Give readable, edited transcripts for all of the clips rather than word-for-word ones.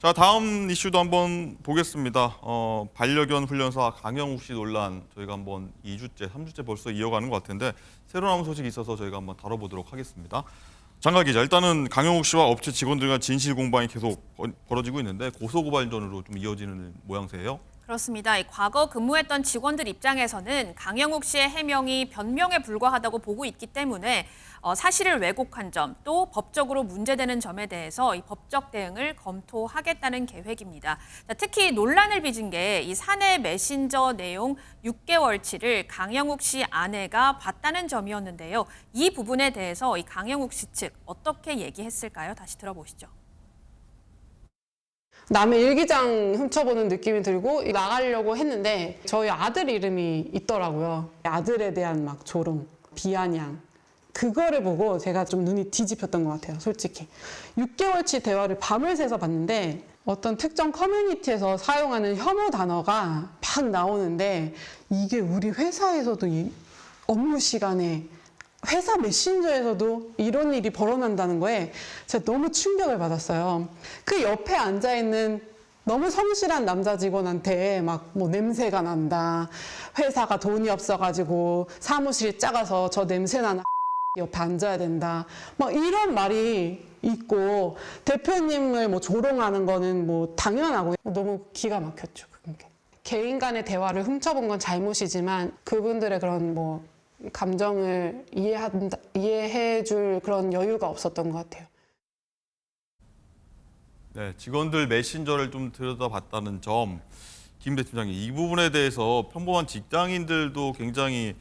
자, 다음 이슈도 한번 보겠습니다. 반려견 훈련사 강영욱 씨 논란 저희가 한번 2주째, 3주째 벌써 이어가는 것 같은데 새로 나온 소식이 있어서 저희가 한번 다뤄보도록 하겠습니다. 장가 기자, 일단은 강영욱 씨와 업체 직원들과 진실 공방이 계속 벌어지고 있는데 고소고발전으로 좀 이어지는 모양새예요. 그렇습니다. 과거 근무했던 직원들 입장에서는 강영욱 씨의 해명이 변명에 불과하다고 보고 있기 때문에 사실을 왜곡한 점, 또 법적으로 문제되는 점에 대해서 이 법적 대응을 검토하겠다는 계획입니다. 특히 논란을 빚은 게 이 사내 메신저 내용 6개월치를 강영욱 씨 아내가 봤다는 점이었는데요. 이 부분에 대해서 이 강영욱 씨 측 어떻게 얘기했을까요? 다시 들어보시죠. 남의 일기장 훔쳐보는 느낌이 들고 나가려고 했는데 저희 아들 이름이 있더라고요. 아들에 대한 막 조롱, 비아냥. 그거를 보고 제가 좀 눈이 뒤집혔던 것 같아요, 솔직히. 6개월치 대화를 밤을 새서 봤는데 어떤 특정 커뮤니티에서 사용하는 혐오 단어가 막 나오는데 이게 우리 회사에서도 이 업무 시간에 회사 메신저에서도 이런 일이 벌어난다는 거에 제가 너무 충격을 받았어요. 그 옆에 앉아있는 너무 성실한 남자 직원한테 막 뭐 냄새가 난다. 회사가 돈이 없어가지고 사무실이 작아서 저 냄새나는 옆에 앉아야 된다. 막 이런 말이 있고 대표님을 뭐 조롱하는 거는 뭐 당연하고 너무 기가 막혔죠. 그게. 개인 간의 대화를 훔쳐본 건 잘못이지만 그분들의 그런 뭐 감정을 이해해줄 그런 여유가 없었던 것 같아요. 네, 직원들 메신저를 좀 들여다봤다는 점, 김대 팀장님, 이 부분에 대해서 평범한 직장인들도 굉장히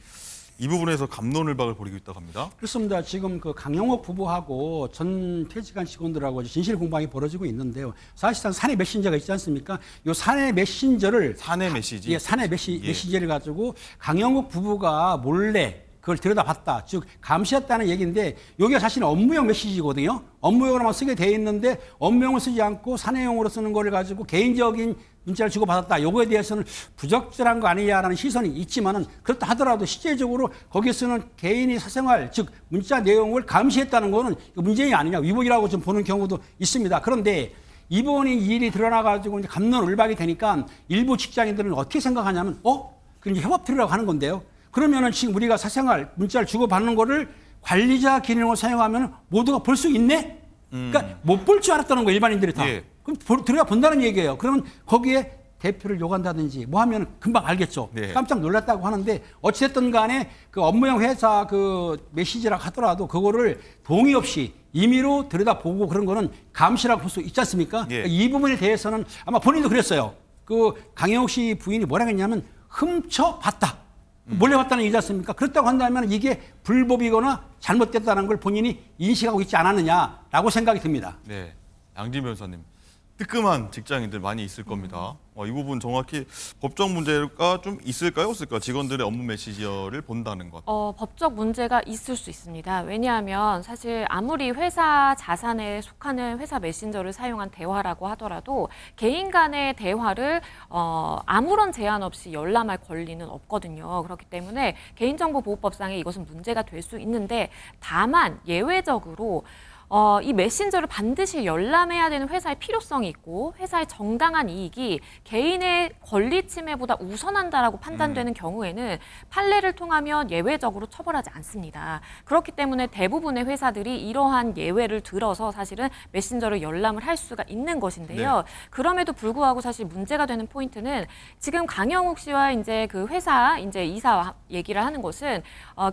이 부분에서 갑론을박을 벌이고 있다고 합니다. 그렇습니다. 지금 그 강영욱 부부하고 전 퇴직한 직원들하고 진실 공방이 벌어지고 있는데요. 사실상 사내 메신저가 있지 않습니까? 이 사내 메신저를 사내 메시지? 예, 사내 메시지를 가지고 강영욱 부부가 몰래 그걸 들여다봤다. 즉 감시했다는 얘기인데 여기가 사실은 업무용 메시지거든요. 업무용으로만 쓰게 돼 있는데 업무용을 쓰지 않고 사내용으로 쓰는 거를 가지고 개인적인 문자를 주고받았다. 요거에 대해서는 부적절한 거 아니냐라는 시선이 있지만은 그렇다 하더라도 실제적으로 거기에 쓰는 개인의 사생활, 즉 문자 내용을 감시했다는 거는 문제이 아니냐, 위법이라고 좀 보는 경우도 있습니다. 그런데 이번에 이 일이 드러나가지고 이제 갑론을박이 되니까 일부 직장인들은 어떻게 생각하냐면, 그럼 이제 협업 들으라고 하는 건데요. 그러면은 지금 우리가 사생활 문자를 주고받는 거를 관리자 기능을 사용하면 모두가 볼 수 있네? 그러니까 못 볼 줄 알았다는 거 일반인들이 다. 예. 그럼 들어가 본다는 얘기예요. 그러면 거기에 대표를 욕한다든지 뭐 하면 금방 알겠죠. 네. 깜짝 놀랐다고 하는데 어찌됐든 간에 그 업무용 회사 그 메시지라고 하더라도 그거를 동의 없이 임의로 들여다보고 그런 거는 감시라고 볼 수 있지 않습니까? 예. 이 부분에 대해서는 아마 본인도 그랬어요. 그 강영욱 씨 부인이 뭐라 했냐면 훔쳐봤다. 몰래 봤다는 얘기지 않습니까? 그렇다고 한다면 이게 불법이거나 잘못됐다는 걸 본인이 인식하고 있지 않았느냐라고 생각이 듭니다. 네, 양진 변호사님, 뜨끔한 직장인들 많이 있을 겁니다. 이 부분 정확히 법적 문제가 좀 있을까요, 없을까요? 직원들의 업무 메시지를 본다는 것. 법적 문제가 있을 수 있습니다. 왜냐하면 사실 아무리 회사 자산에 속하는 회사 메신저를 사용한 대화라고 하더라도 개인 간의 대화를 아무런 제한 없이 열람할 권리는 없거든요. 그렇기 때문에 개인정보보호법상에 이것은 문제가 될 수 있는데 다만 예외적으로 이 메신저를 반드시 열람해야 되는 회사의 필요성이 있고 회사의 정당한 이익이 개인의 권리 침해보다 우선한다라고 판단되는 경우에는 판례를 통하면 예외적으로 처벌하지 않습니다. 그렇기 때문에 대부분의 회사들이 이러한 예외를 들어서 사실은 메신저를 열람을 할 수가 있는 것인데요. 네. 그럼에도 불구하고 사실 문제가 되는 포인트는 지금 강영욱 씨와 이제 그 회사 이제 이사와 얘기를 하는 것은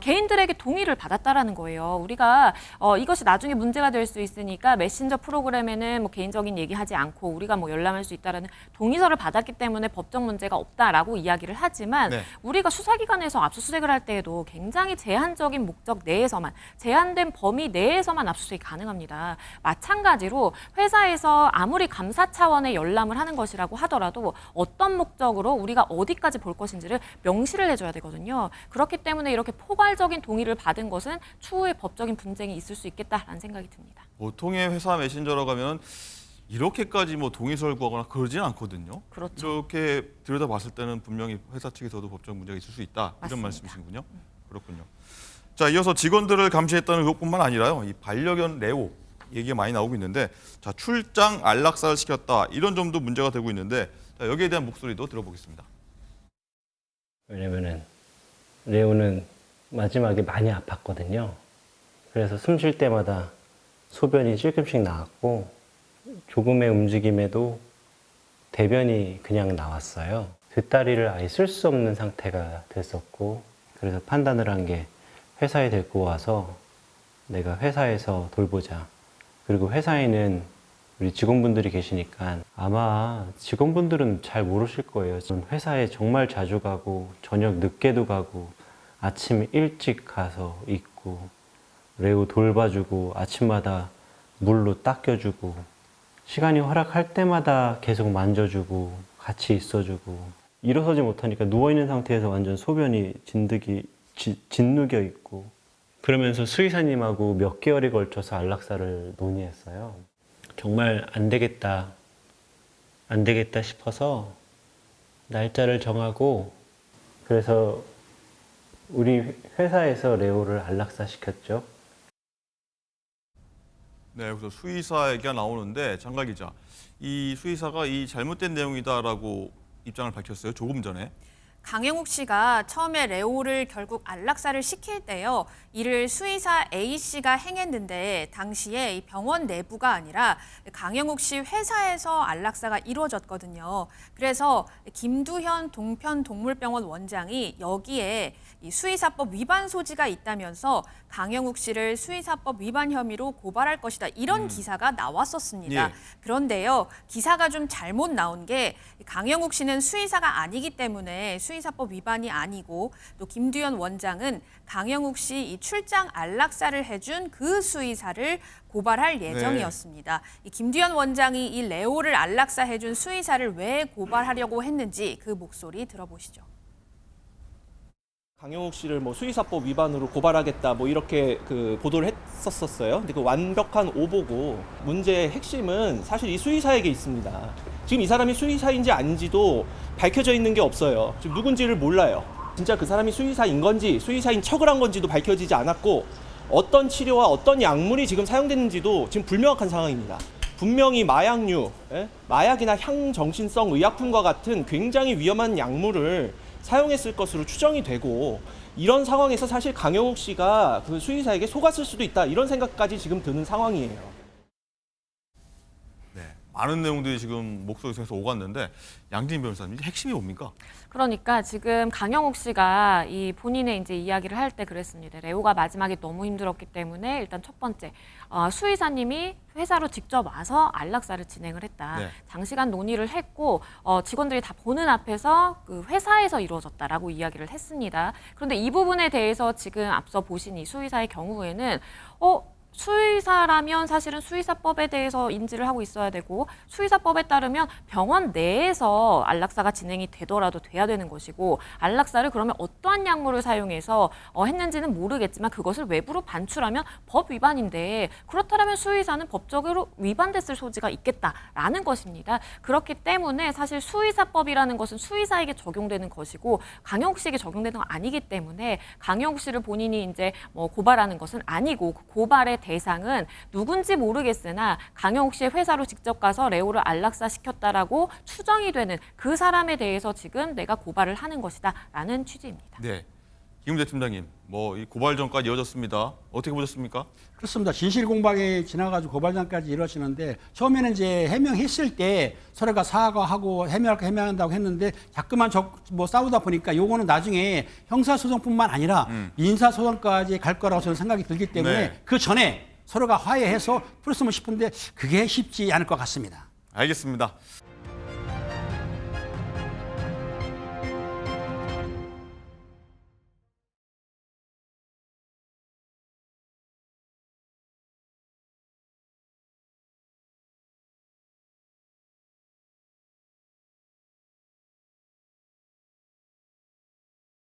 개인들에게 동의를 받았다라는 거예요. 우리가 이것이 나중에 문제가 될 수 있으니까 메신저 프로그램에는 뭐 개인적인 얘기하지 않고 우리가 뭐 열람할 수 있다라는 동의서를 받았기 때문에 법적 문제가 없다라고 이야기를 하지만 네. 우리가 수사기관에서 압수수색을 할 때에도 굉장히 제한적인 목적 내에서만 제한된 범위 내에서만 압수수색이 가능합니다. 마찬가지로 회사에서 아무리 감사 차원의 열람을 하는 것이라고 하더라도 어떤 목적으로 우리가 어디까지 볼 것인지를 명시를 해줘야 되거든요. 그렇기 때문에 이렇게 포괄적인 동의를 받은 것은 추후에 법적인 분쟁이 있을 수 있겠다라는 생각이 듭니다. 보통의 회사 메신저라고 하면 이렇게까지 뭐 동의서를 구하거나 그러지는 않거든요. 그렇죠. 이렇게 들여다봤을 때는 분명히 회사 측에서도 법적 문제가 있을 수 있다. 이런 맞습니다. 말씀이신군요. 그렇군요. 자, 이어서 직원들을 감시했다는 의혹뿐만 아니라요. 이 반려견 레오 얘기가 많이 나오고 있는데, 자, 출장 안락사를 시켰다 이런 점도 문제가 되고 있는데, 자, 여기에 대한 목소리도 들어보겠습니다. 왜냐면은 레오는 마지막에 많이 아팠거든요. 그래서 숨 쉴 때마다 소변이 찔끔씩 나왔고 조금의 움직임에도 대변이 그냥 나왔어요. 뒷다리를 아예 쓸 수 없는 상태가 됐었고, 그래서 판단을 한 게 회사에 데리고 와서 내가 회사에서 돌보자. 그리고 회사에는 우리 직원분들이 계시니까 아마 직원분들은 잘 모르실 거예요. 저는 회사에 정말 자주 가고 저녁 늦게도 가고 아침 일찍 가서 있고 레오 돌봐주고 아침마다 물로 닦여주고 시간이 허락할 때마다 계속 만져주고 같이 있어주고 일어서지 못하니까 누워있는 상태에서 완전 소변이 짓누겨 있고 그러면서 수의사님하고 몇 개월에 걸쳐서 안락사를 논의했어요. 정말 안 되겠다 싶어서 날짜를 정하고 그래서 우리 회사에서 레오를 안락사 시켰죠. 네, 그래서 수의사 얘기가 나오는데 장가 기자, 이 수의사가 이 잘못된 내용이다라고 입장을 밝혔어요. 조금 전에. 강영욱 씨가 처음에 레오를 결국 안락사를 시킬 때요. 이를 수의사 A 씨가 행했는데 당시에 이 병원 내부가 아니라 강영욱 씨 회사에서 안락사가 이루어졌거든요. 그래서 김두현 동편동물병원 원장이 여기에 이 수의사법 위반 소지가 있다면서 강영욱 씨를 수의사법 위반 혐의로 고발할 것이다. 이런 기사가 나왔었습니다. 예. 그런데요. 기사가 좀 잘못 나온 게 강영욱 씨는 수의사가 아니기 때문에 수의사법 위반이 아니고 또 김두현 원장은 강영욱 씨 이 출장 안락사를 해준 그 수의사를 고발할 예정이었습니다. 이 김두현 원장이 이 레오를 안락사 해준 수의사를 왜 고발하려고 했는지 그 목소리 들어보시죠. 강영욱 씨를 뭐 수의사법 위반으로 고발하겠다 뭐 이렇게 그 보도를 했었어요. 근데 그 완벽한 오보고 문제의 핵심은 사실 이 수의사에게 있습니다. 지금 이 사람이 수의사인지 아닌지도 밝혀져 있는 게 없어요. 지금 누군지를 몰라요. 진짜 그 사람이 수의사인 건지 수의사인 척을 한 건지도 밝혀지지 않았고 어떤 치료와 어떤 약물이 지금 사용됐는지도 지금 불명확한 상황입니다. 분명히 마약류, 마약이나 향정신성 의약품과 같은 굉장히 위험한 약물을 사용했을 것으로 추정이 되고 이런 상황에서 사실 강영욱 씨가 그 수의사에게 속았을 수도 있다 이런 생각까지 지금 드는 상황이에요. 네, 많은 내용들이 지금 목소리 속에서 오갔는데 양진 변호사님, 핵심이 뭡니까? 그러니까 지금 강영욱 씨가 이 본인의 이제 이야기를 할 때 그랬습니다. 레오가 마지막에 너무 힘들었기 때문에 일단 첫 번째 수의사님이 회사로 직접 와서 안락사를 진행을 했다. 네. 장시간 논의를 했고 직원들이 다 보는 앞에서 그 회사에서 이루어졌다라고 이야기를 했습니다. 그런데 이 부분에 대해서 지금 앞서 보신 이 수의사의 경우에는 수의사라면 사실은 수의사법에 대해서 인지를 하고 있어야 되고 수의사법에 따르면 병원 내에서 안락사가 진행이 되더라도 돼야 되는 것이고 안락사를 그러면 어떠한 약물을 사용해서 했는지는 모르겠지만 그것을 외부로 반출하면 법 위반인데 그렇다면 수의사는 법적으로 위반됐을 소지가 있겠다라는 것입니다. 그렇기 때문에 사실 수의사법이라는 것은 수의사에게 적용되는 것이고 강영욱 씨에게 적용되는 건 아니기 때문에 강영욱 씨를 본인이 이제 고발하는 것은 아니고 그 고발의 대상은 누군지 모르겠으나 강영욱 씨의 회사로 직접 가서 레오를 안락사 시켰다라고 추정이 되는 그 사람에 대해서 지금 내가 고발을 하는 것이다라는 취지입니다. 네, 김은재 팀장님, 이 고발전까지 이어졌습니다. 어떻게 보셨습니까? 그렇습니다. 진실 공방이 지나가지고 고발장까지 이루어지는데 처음에는 이제 해명했을 때 서로가 사과하고 해명한다고 했는데 자꾸만 싸우다 보니까 요거는 나중에 형사소송뿐만 아니라 민사소송까지 갈 거라고 저는 생각이 들기 때문에 네. 그 전에 서로가 화해해서 풀었으면 싶은데 그게 쉽지 않을 것 같습니다. 알겠습니다.